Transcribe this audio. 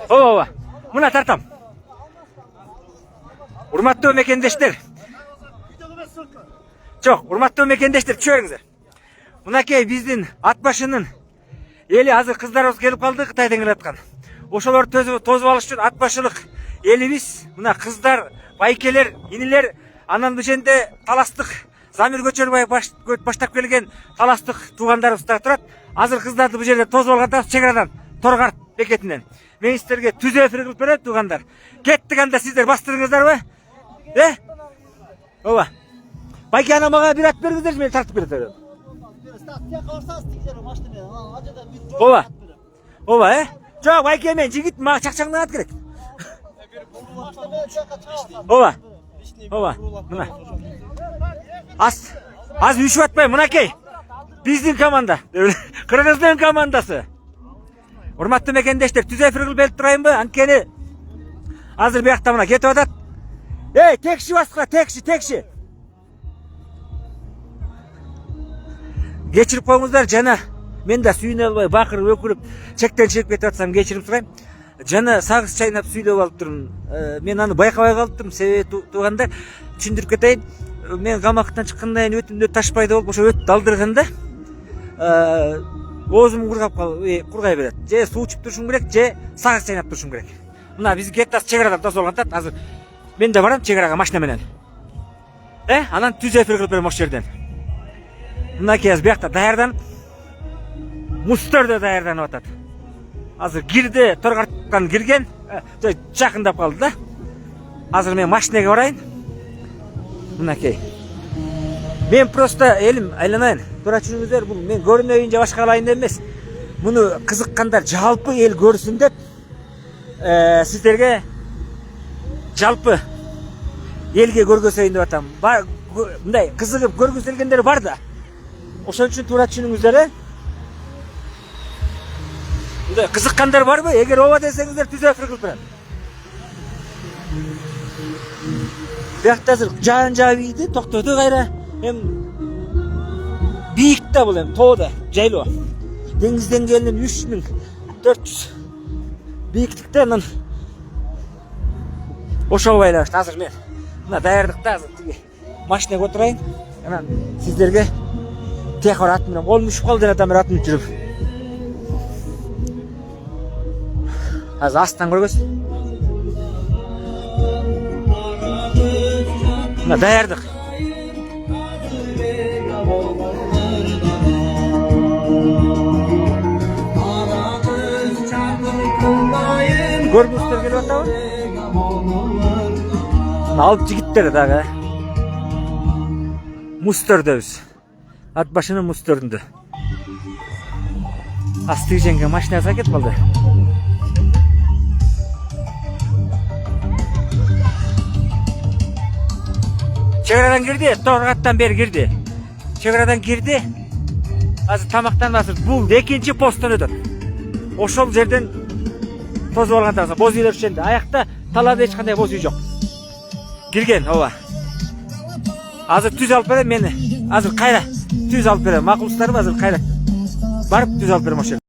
Ооба. Мына тартам. Урматтуу мекендештер. Жок, урматтуу мекендештер, чөңүңүздөр. Мынакей биздин ат башынын эли азыр кыздарыбыз келип калды, Кытайдан келаткан. Ошолор тозуп алыш үчүн ат башылык элибиз, мына кыздар, байкелер, инилер анан бишенде таластык Замир Көчөрбаев баштап келген таластык туугандарыбыз да турат. Азыр кыздарды бу жерде тозуп алганда чек арадан Торгарт бекетинен. Мен сиздерге түзөө эфир кылып берем туугандар. Кеттик анда сиздер бастырыңыздарбы? Ооба. Байке ана мага бир ат бергиңиздерчи, мен тартып берет. Ооба. Ооба, Жок, байке мен жигит мага чакчаңдан ат керек. Ооба. Ооба. Мына. Az üşüp atmayın, mınakey. Биздин команда. Кыргыздын командасы. Урматтуу мекендештер, түзөө эфир кылып берип турайынбы? Анткени азыр биякта мына кетип атат. Текши баскыла, текши. Кечирип коюңуздар, жана мен да сүйүнө албай бакырып өкүрүп чектен чыгып кетип атсам кечирип сурайм. Жана сагыз чайнап сүйлөп алып турмун. Мен аны байкабай калдым, себеби туугандар түшүндүрүп кетейин. Мен камактан чыккандан кийин өтүмдө ташпайды болуп, ошо өт алдырганда оозум кургай берет. Же суу ичип турушум керек, же сагыз чайнап турушум керек. Мына биздин кеттас чек арадан тосуп алган. Азыр мен да барам чек арага машина менен. Анан түзөө эфир кылып берем ошол жерден. Мынакей азыр биякта даярданып, мустар да даярданып атат. Азыр кирди, Торгарттан кирген, жакындап калды да. Азыр мен машинеге барайын. Мынакей. Мен просто элим айланайын. Туура түшүнүңүздөр, бул мен көрүнөйүн же башка кылайын деп эмес. Муну кызыккандар жалпы эл көрсүн деп сиздерге жалпы элге көргөзөйүн деп атам. Мындай кызыгып көргүсү келгендер бар да. Ошон үчүн туура түшүнүңүздөр, Мындай кызыккандар барбы? Эгер ооба десеңиздер түзөө эфир кылып берем. Биякта азыр жаан ийди, токтоду кайра. Бийик да бул тоодо, жайлоо. Деңиз деңгээлинен 3400 бийиктикте анан ошого байланыштуу. Азыр мен мына даярдыкта азыр тиги машинеге отурайын. Анан сиздерге тияка ат менен колум үшүп калды деп атам, атын жүрүп. Азыр астан көргөз. Мына даярдык. Көргүңүздөр келип атабы? Алып жигиттер дагы. Мустөрдөбүз. Ат башынын мустөрүндө. Асты женге машинасы кетип калды. Чек-арадан кирди, Торгаттан бери кирди. Чек-арадан кирди. Азыр тамактан азыр бул экинчи посттон өтөт. Ошол жерден тозуп алганда боз үйлөр ишенди. Аякта талаада эч кандай боз үй жок. Кирген, ооба. Азыр түз алып берем мени. Азыр кайра түз алып берем. Макулсуздарбы? Азыр кайра барып түз алып берем ошол.